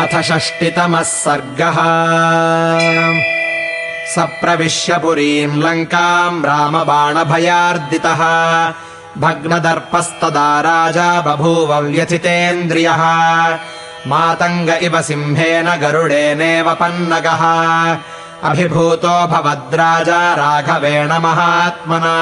अथ षष्टितमः सर्गः। सप्रविश्य पुरीम् लङ्काम् रामबाणभयार्दितः भग्नदर्पस्तदा राजा बभूव व्यथितेन्द्रियः मातङ्ग इव सिंहेन गरुडेनेव पन्नगः अभिभूतो भवद्राजा राघवेण महात्मना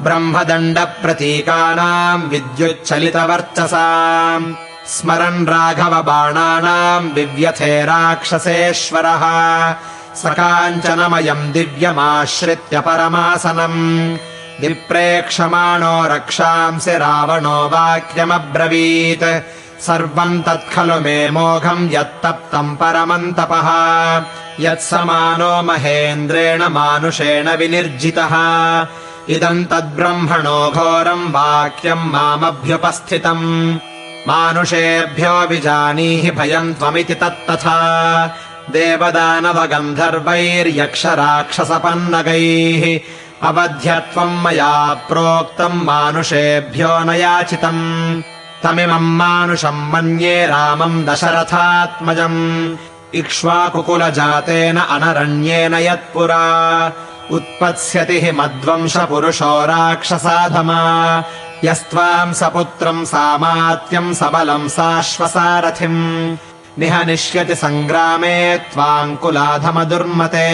ब्रह्मदण्डप्रतीकानाम् विद्युच्चलितवर्चसाम् स्मरन् राघव बाणानाम् विव्यथे राक्षसेश्वरः सकाञ्चनमयम् दिव्यमाश्रित्य परमासनम् विप्रेक्षमाणो रक्षांसि रावणो वाक्यमब्रवीत् सर्वम् तत्खलु मे मोघम् यत्तप्तम् परमन्तपः यत्समानो महेन्द्रेण मानुषेण विनिर्जितः इदम् तद्ब्रह्मणो घोरम् वाक्यम् मामभ्युपस्थितम् मानुषेभ्यो विजानीहि भयम् त्वमिति तत्तथा देवदानवगन्धर्वैर्यक्षराक्षसपन्नगैः अवध्यत्वम् मया प्रोक्तम् मानुषेभ्यो न याचितम् तमिमम् मानुषम् मन्ये रामम् दशरथात्मजम् इक्ष्वाकुकुलजातेन अनरण्येन यत्पुरा उत्पत्स्यति हि मद्वंशपुरुषो राक्षसाधमा यस्त्वाम् सपुत्रम् सामात्यम् सबलम् साश्वसारथिम् निहनिष्यति सङ्ग्रामे त्वाम् कुलाधमदुर्मते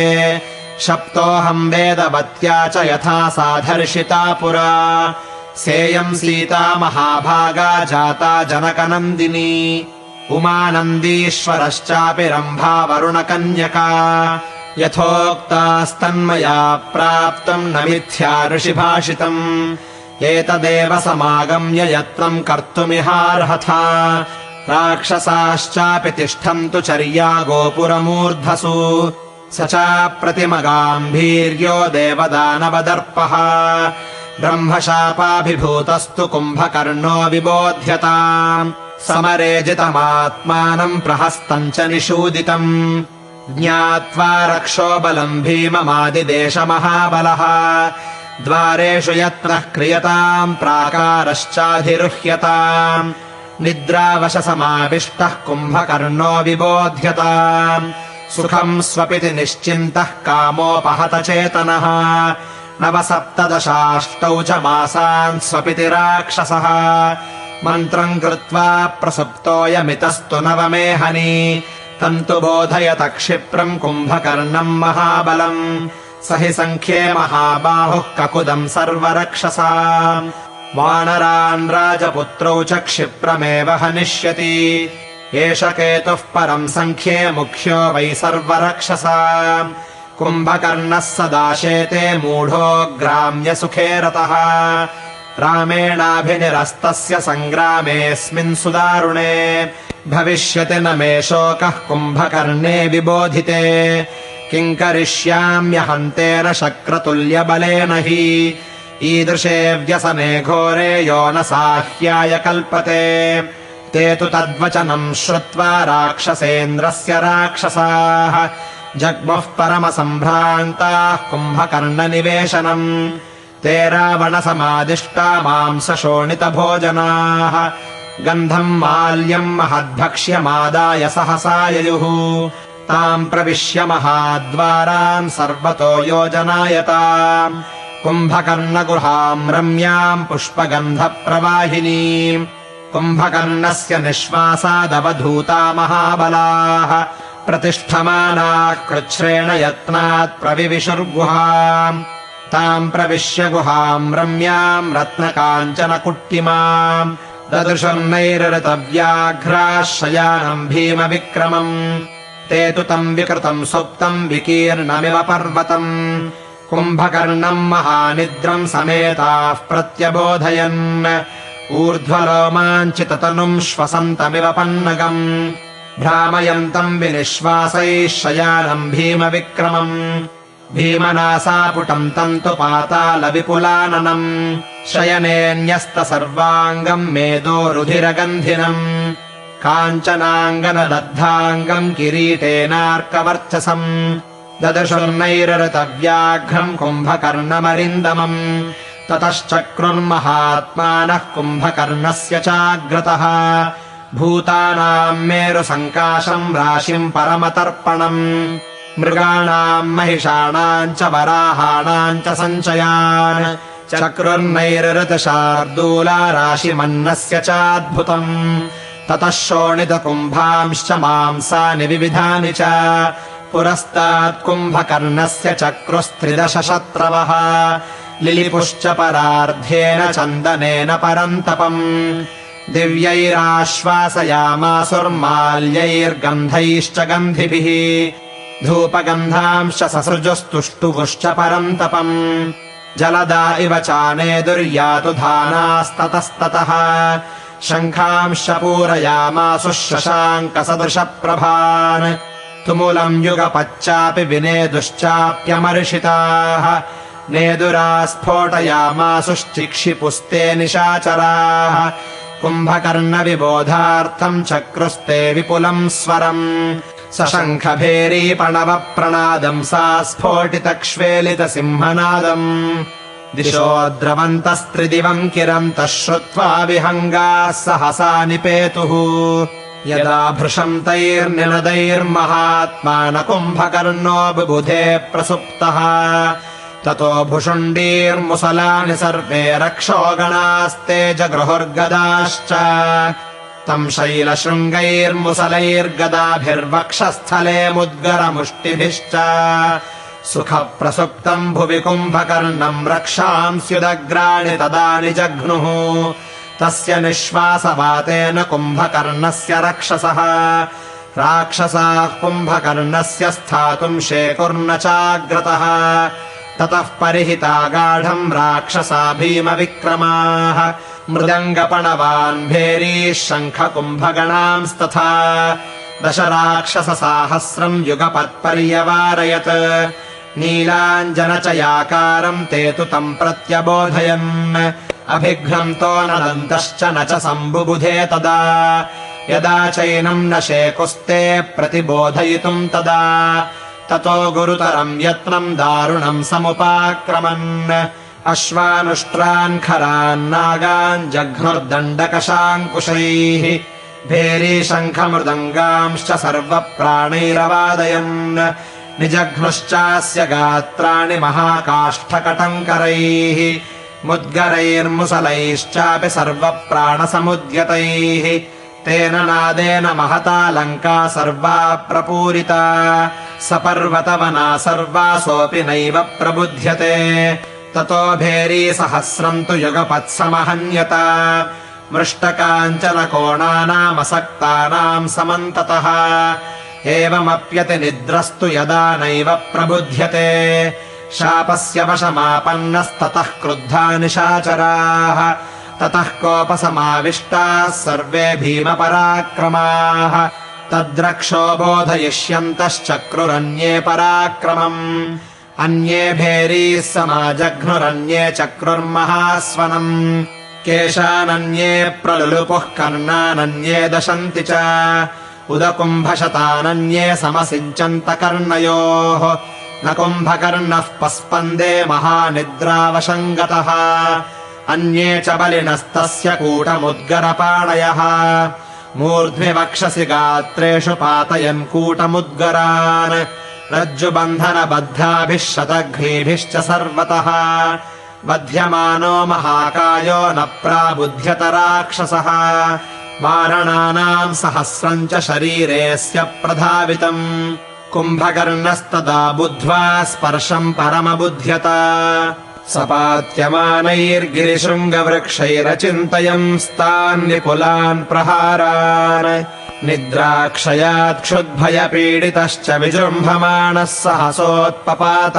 शप्तोऽहम् वेदवत्या च यथा साधर्षिता पुरा सेयम् सीता महाभागा जाता जनकनन्दिनी उमानन्दीश्वरश्चापि रम्भा वरुणकन्यका यथोक्तास्तन्मया प्राप्तम् न मिथ्या ऋषिभाषितम् एतदेव समागम्य यत्नम् कर्तुमिहार्हथा राक्षसाश्चापि तिष्ठन्तु चर्या गोपुरमूर्धसु स चाप्रतिमगाम्भीर्यो देवदानवदर्पः ब्रह्मशापाभिभूतस्तु कुम्भकर्णो विबोध्यताम् समरे जितमात्मानम् प्रहस्तम् च निषूदितम् ज्ञात्वा रक्षो बलम् भीममादिदेशमहाबलः द्वारेषु यत्नः क्रियताम् प्राकारश्चाधिरुह्यताम् निद्रावशसमाविष्टः कुम्भकर्णो विबोध्यताम् सुखम् स्वपिति निश्चिन्तः कामोपहतचेतनः नवसप्तदशाष्टौ च मासान् स्वपिति राक्षसः मन्त्रम् कृत्वा प्रसुप्तोऽयमितस्तु नवमेहनी तन्तु बोधयत क्षिप्रम् कुम्भकर्णम् महाबलम् स हि सङ्ख्ये महाबाहुः ककुदम् सर्वरक्षसाम् वानरान् राजपुत्रौ च क्षिप्रमेव हनिष्यति एष केतुः परम् सङ्ख्ये मुख्यो वै सर्वरक्षसाम् कुम्भकर्णः सदा शेते मूढो ग्राम्यसुखे रतः रामेणाभिनिरस्तस्य सङ्ग्रामेऽस्मिन् सुदारुणे भविष्यति न मे शोकः कुम्भकर्णे विबोधिते किम् करिष्याम्यहन्तेन शक्रतुल्यबलेन हि ईदृशे व्यसने घोरे यो न साह्याय कल्पते ते तु तद्वचनम् श्रुत्वा राक्षसेन्द्रस्य राक्षसाः जग्मुः परमसम्भ्रान्ताः कुम्भकर्णनिवेशनम् ते रावणसमादिष्टा मांसशोणितभोजनाः गन्धम् माल्यम् महद्भक्ष्यमादाय सहसा ययुः ताम् प्रविश्य महाद्वाराम् सर्वतो योजनायताम् कुम्भकर्णगुहाम् रम्याम् पुष्पगन्धप्रवाहिनीम् कुम्भकर्णस्य निःश्वासादवधूता महाबलाः प्रतिष्ठमानाः कृच्छ्रेण यत्नात् प्रविविशुर्गुहाम् ताम् प्रविश्य गुहाम् रम्याम् रत्नकाञ्चनकुट्टिमाम् ददृशुर्नैरृतव्याघ्राः शयानम् भीमविक्रमम् ते तु तम् विकृतम् सुप्तम् विकीर्णमिव पर्वतम् कुम्भकर्णम् महानिद्रम् समेताः प्रत्यबोधयन् ऊर्ध्वलोमाञ्चिततनुम् श्वसन्तमिव पन्नगम् भ्रामयन्तम् विनिश्वासैः शयानम् भीमविक्रमम् भीमनासापुटम् तन्तु पातालविपुलाननम् शयनेऽन्यस्तसर्वाङ्गम् मेदोरुधिरगन्धिनम् काञ्चनाङ्गनदग्धाङ्गम् किरीटेनार्कवर्चसम् ददृशुर्नैरृतव्याघ्रम् कुम्भकर्णमरिन्दमम् ततश्चक्रुर्महात्मानः कुम्भकर्णस्य चाग्रतः भूतानाम् मेरुसङ्काशम् राशिम् परमतर्पणम् मृगाणाम् महिषाणाम् च वराहाणाम् च सञ्चयान् चक्रुर्नैरृतशार्दूला राशिमन्नस्य चाद्भुतम् ततः शोणितकुम्भांश्च मांसानि विविधानि च पुरस्तात् कुम्भकर्णस्य चक्रुस्त्रिदश शत्रवः लिलिपुश्च परार्ध्येन चन्दनेन परन्तपम् दिव्यैराश्वासयामासुर्माल्यैर्गन्धैश्च गन्धिभिः धूपगन्धांश्च ससृजस्तुष्टुवुश्च परन्तपम् जलदा इव चानेदुर्यातु धानास्ततस्ततः शङ्खांश्च पूरयामासुः शशाङ्कसदृशप्रभान् तुमुलम् युगपच्चापि विनेदुश्चाप्यमर्षिताः नेदुरा स्फोटयामासुश्चिक्षिपुस्ते निशाचराः कुम्भकर्णविबोधार्थम् चक्रुस्ते विपुलम् स्वरम् सशङ्खभेरीपणवप्रणादम् सा स्फोटितक्ष्वेलितसिंहनादम् दिशो द्रवन्तस्त्रिदिवम् किरन्तः श्रुत्वा विहङ्गाः सहसा निपेतुः यदा भृशम् तैर्निनदैर्महात्मा न कुम्भकर्णो बुबुधे प्रसुप्तः ततो भुषुण्डीर्मुसलानि सर्वे रक्षोगणास्ते जगृहुर्गदाश्च तम् शैलशृङ्गैर्मुसलैर्गदाभिर्वक्षस्थले मुद्गरमुष्टिभिश्च सुखप्रसुप्तम् भुवि कुम्भकर्णम् रक्षांस्युदग्राणि तदा निजघ्नुः तस्य निःश्वासवातेन कुम्भकर्णस्य रक्षसः राक्षसाः कुम्भकर्णस्य स्थातुम् शेकुर्न चाग्रतः ततः परिहिता गाढम् राक्षसा भीमविक्रमाः मृदङ्गपणवान् भेरीः शङ्खकुम्भगणांस्तथा दश राक्षससाहस्रम् युगपत्पर्यवारयत् नीलाञ्जनचयाकारम् ते तु तम् प्रत्यबोधयन् अभिघ्नन्तो नदन्तश्च न च सम्बुबुधे तदा यदा चैनम् न शेकुस्ते प्रतिबोधयितुम् तदा ततो गुरुतरम् यत्नम् दारुणम् समुपाक्रमन् अश्वानुष्ट्रान् खरान् नागान् जघ्नुर्दण्डकशाङ्कुशैः भेरीशङ्खमृदङ्गांश्च सर्वप्राणैरवादयन् निजघ्नुश्चास्य गात्राणि महाकाष्ठकटङ्करैः मुद्गरैर्मुसलैश्चापि सर्वप्राणसमुद्यतैः तेन नादेन महता लङ्का सर्वा प्रपूरिता सपर्वतवना सर्वासोऽपि नैव प्रबुध्यते ततो भेरीसहस्रम् तु युगपत्समहन्यत मृष्टकाञ्चनकोणानामसक्तानाम् समन्ततः एवमप्यतिनिद्रस्तु यदा नैव प्रबुध्यते शापस्य वशमापन्नस्ततः क्रुद्धा निशाचराः ततः कोपसमाविष्टाः सर्वे भीमपराक्रमाः तद्रक्षो बोधयिष्यन्तश्चक्रुरन्ये पराक्रमम् अन्ये भेरीः समाजघ्नुरन्ये चक्रुर्महास्वनम् केशानन्ये प्रलुलुपुः कर्णानन्ये दशन्ति च उदकुम्भशतानन्ये समसिञ्चन्त कर्णयोः न कुम्भकर्णः पस्पन्दे महानिद्रावशङ्गतः अन्ये च बलिनस्तस्य कूटमुद्गरपाणयः मूर्ध्नि वक्षसि गात्रेषु पातयन् कूटमुद्गरान् रज्जुबन्धनबद्धाभिः शतघ्नीभिश्च सर्वतः बध्यमानो महाकायो न प्राबुध्यत राक्षसः वारणानाम् सहस्रम् च शरीरेऽस्य प्रधावितम् कुम्भकर्णस्तदा बुद्ध्वा स्पर्शम् परमबुध्यत सपात्यमानैर्गिरिशृङ्गवृक्षैरचिन्तयंस्तान् विपुलान् प्रहारान् निद्राक्षयात् क्षुद्भयपीडितश्च विजृम्भमाणः सहसोत्पपात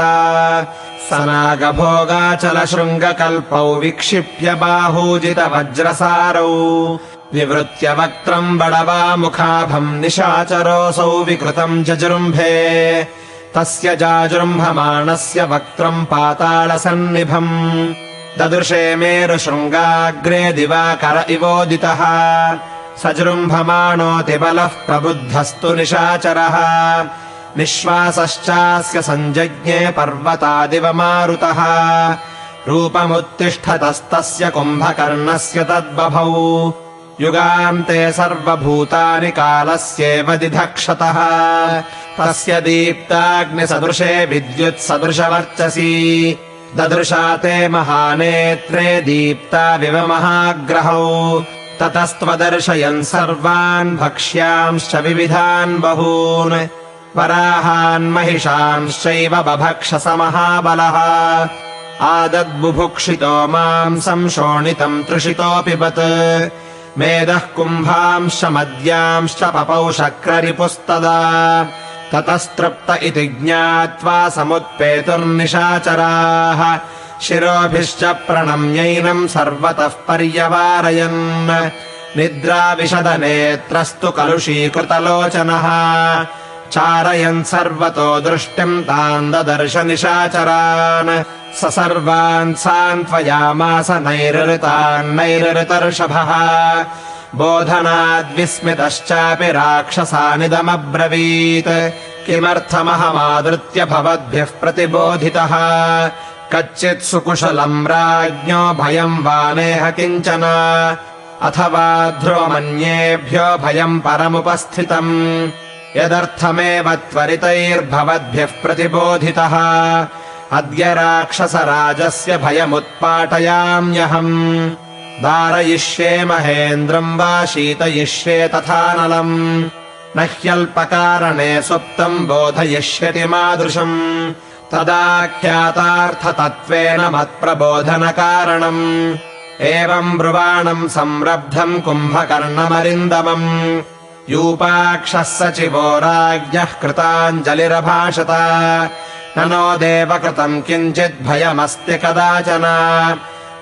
सनागभोगाचलशृङ्गकल्पौ विक्षिप्य बाहूजितवज्रसारौ विवृत्य वक्त्रम् बडवामुखाभम् निशाचरोऽसौ विकृतम् जजृम्भे तस्य जाजृम्भमाणस्य वक्त्रम् पातालसन्निभम् ददृशे मेरुशृङ्गाग्रे दिवाकर इवोदितः सजृम्भमाणोऽतिबलः प्रबुद्धस्तु निशाचरः निःश्वासश्चास्य सञ्जज्ञे पर्वतादिव मारुतः रूपमुत्तिष्ठतस्तस्य कुम्भकर्णस्य तद्बभौ युगान्ते सर्वभूतानि कालस्येव दिधक्षतः तस्य दीप्ताग्निसदृशे विद्युत्सदृशवर्चसी ददृशा ते महानेत्रे दीप्ताविव महाग्रहौ ततस्त्वदर्शयन् सर्वान् भक्ष्यांश्च विविधान् बहून् वराहान् महिषांश्चैव बभक्षस महाबलः आदद्बुभुक्षितो मांसम् शोणितम् तृषितोऽपिबत् मेदः कुम्भांश्च मद्यांश्च पपौ शक्ररिपुस्तदा ततस्तृप्त इति ज्ञात्वा समुत्पेतुर्निशाचराः शिरोभिश्च प्रणम्यैनम् सर्वतः पर्यवारयन् निद्राविशदनेत्रस्तु कलुषीकृतलोचनः चारयन् सर्वतो दृष्टिम् तान् ददर्श निशाचरान् स सर्वान् सान्त्वयामास नैरृतान्नैरृतर्षभः बोधनाद्विस्मितश्चापि राक्षसानिदमब्रवीत् किमर्थमहमादृत्य भवद्भ्यः प्रतिबोधितः कच्चित् सुकुशलम् राज्ञो भयम् वा नेह किञ्चन अथवा ध्रुवमन्येभ्यो भयम् परमुपस्थितम् यदर्थमेव त्वरितैर्भवद्भ्यः प्रतिबोधितः अद्य राक्षसराजस्य भयमुत्पाटयाम्यहम् दारयिष्ये महेन्द्रम् वा शीतयिष्ये तथानलम् न ह्यल्पकारणे सुप्तम् बोधयिष्यति मादृशम् तदाख्यातार्थतत्त्वेन मत्प्रबोधनकारणम् एवम् ब्रुवाणम् संरब्धम् कुम्भकर्णमरिन्दमम् यूपाक्षः सचिवो राज्ञः कृताञ्जलिरभाषत न नो देव कृतम् किञ्चित् भयमस्ति कदाचन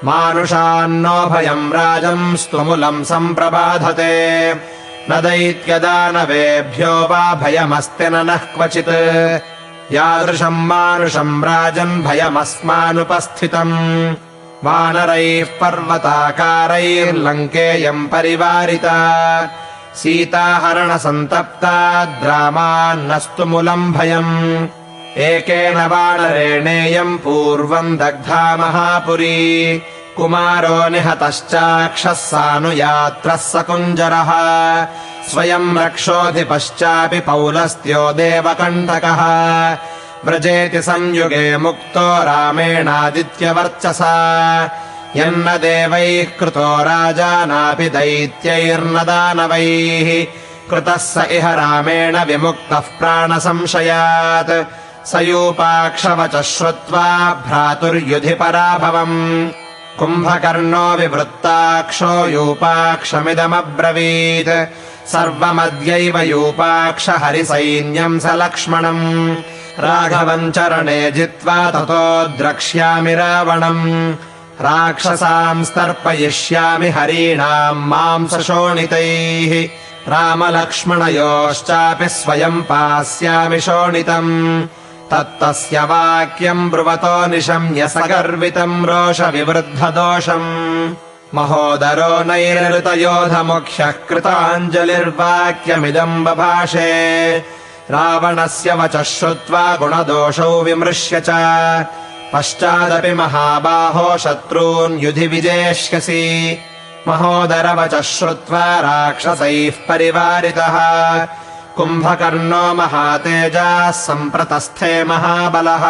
मानुषान्नो भयम् राजम् स्तुमुलम् सम्प्रबाधते न दैत्यदानवेभ्यो वा भयमस्ति नः क्वचित् यादृशम् मानुषम् राजन् भयमस्मानुपस्थितम् वानरैः पर्वताकारैर्लङ्केयम् परिवारिता सीताहरणसन्तप्ता द्रामान्नस्तु मुलम् भयम् एकेन वानरेणेयम् पूर्वम् दग्धा महापुरी कुमारो निहतश्चाक्षः सानुयात्रः सकुञ्जरः स्वयम् रक्षोऽधिपश्चापि पौलस्त्यो देवकण्टकः व्रजेति संयुगे मुक्तो रामेणादित्यवर्चसा यन्न देवैः कृतो राजानापि दैत्यैर्न दानवैः कृतः स इह रामेण विमुक्तः प्राणसंशयात् स यूपाक्षवचः श्रुत्वा भ्रातुर्युधि पराभवम् कुम्भकर्णो विवृत्ताक्षो यूपाक्षमिदमब्रवीत् सर्वमद्यैव यूपाक्ष हरिसैन्यम् स लक्ष्मणम् राघवम् चरणे जित्वा ततो द्रक्ष्यामि रावणम् राक्षसांस्तर्पयिष्यामि हरीणाम् मांसशोणितैः रामलक्ष्मणयोश्चापि स्वयम् पास्यामि शोणितम् तत्तस्य वाक्यम् ब्रुवतो निशम्य सगर्वितम् रोषविवृद्धदोषम् महोदरो नैरृतयोधमुख्यः कृताञ्जलिर्वाक्यमिदम् बभाषे रावणस्य वचः श्रुत्वा गुणदोषौ विमृश्य च पश्चादपि महाबाहो शत्रून् युधि विजेष्यसि महोदरवचः श्रुत्वा राक्षसैः परिवारितः कुम्भकर्णो महातेजाः सम्प्रतस्थे महाबलः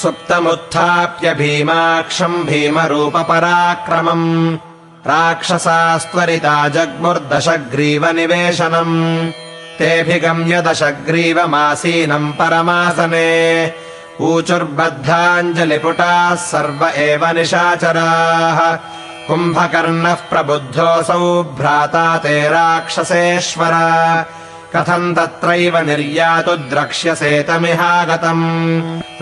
सुप्तमुत्थाप्य भीमाक्षम् भीमरूपपराक्रमम् राक्षसास्त्वरिता जग्मुर्दशग्रीवनिवेशनम् तेऽभिगम्य दशग्रीवमासीनम् परमासने ऊचुर्बद्धाञ्जलिपुटाः सर्व एव निशाचराः कुम्भकर्णः प्रबुद्धोऽसौ भ्राता ते राक्षसेश्वर कथम् तत्रैव निर्यातु द्रक्ष्यसेतमिहागतम्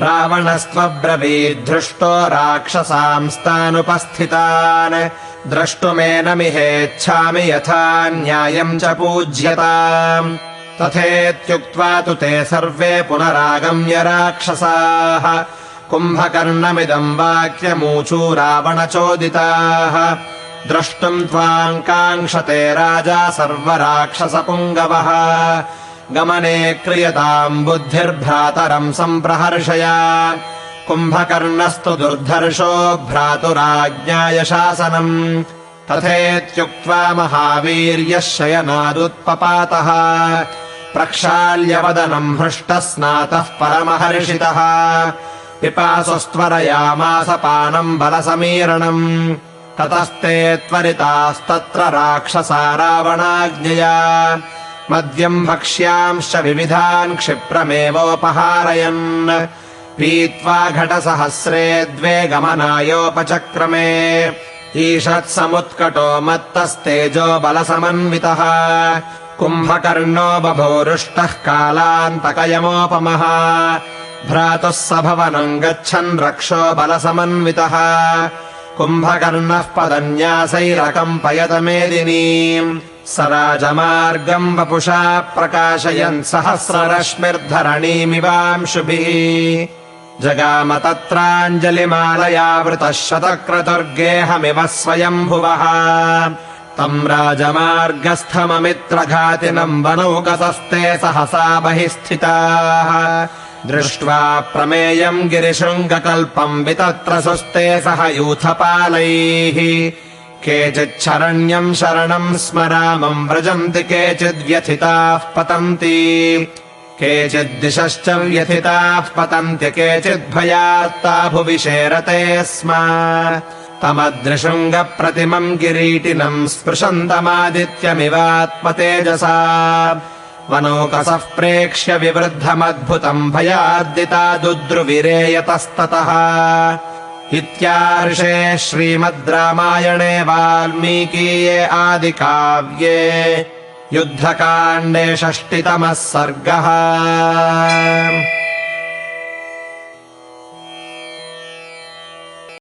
रावणस्त्वब्रवीद्धृष्टो राक्षसांस्तानुपस्थितान् द्रष्टुमेनमिहेच्छामि यथा न्यायम् च पूज्यताम् तथेत्युक्त्वा तु ते सर्वे पुनरागम्य राक्षसाः कुम्भकर्णमिदम् वाक्यमूचू रावणचोदिताः द्रष्टुम् त्वाम् काङ्क्षते राजा सर्वराक्षसपुङ्गवः गमने क्रियताम् बुद्धिर्भ्रातरम् सम्प्रहर्षय कुम्भकर्णस्तु दुर्धर्षो भ्रातुराज्ञाय शासनम् तथेत्युक्त्वा महावीर्यः शयनादुत्पपातः प्रक्षाल्यवदनम् हृष्टः स्नातः परमहर्षितः पिपासुस्त्वरयामास पानम् बलसमीरणम् ततस्ते त्वरितास्तत्र राक्षसा रावणाज्ञया मद्यम् भक्ष्यांश्च विविधान् क्षिप्रमेवोपहारयन् पीत्वा घटसहस्रे द्वे गमनायोपचक्रमे ईषत्समुत्कटो मत्तस्तेजो बलसमन्वितः कुम्भकर्णो बभूरुष्टः कालान्तकयमोपमः भ्रातुः स भवनम् गच्छन् रक्षो बलसमन्वितः कुम्भकर्णः पदन्यासैरकम्पयत मेदिनीम् स राजमार्गम् वपुषा प्रकाशयन् सहस्ररश्मिर्धरणीमिवांशुभिः जगाम तत्राञ्जलिमालयावृतः शतक्रतुर्गेहमिव स्वयम्भुवः तम् राजमार्गस्थममित्रघातिनम् वनौकसस्ते सहसा बहिः स्थिताः दृष्ट्वा प्रमेयम् गिरिशृङ्गकल्पम् वितत्र सुस्ते सह यूथपालैः केचिच्छरण्यम् शरणम् स्मरामम् व्रजन्ति केचिद्व्यथिताः पतन्ति केचिद्दिशश्च व्यथिताः पतन्ति केचिद्भयात्ता भुवि शेरते स्म तमदृशृङ्गप्रतिमम् किरीटिनम् स्पृशन्तमादित्यमिवात्मतेजसा वनौकसः प्रेक्ष्य विवृद्धमद्भुतम् भयाद्दिता दुद्रुविरेयतस्ततः इत्यार्षे श्रीमद् रामायणे वाल्मीकीये आदिकाव्ये युद्धकाण्डे 6तमः सर्गः।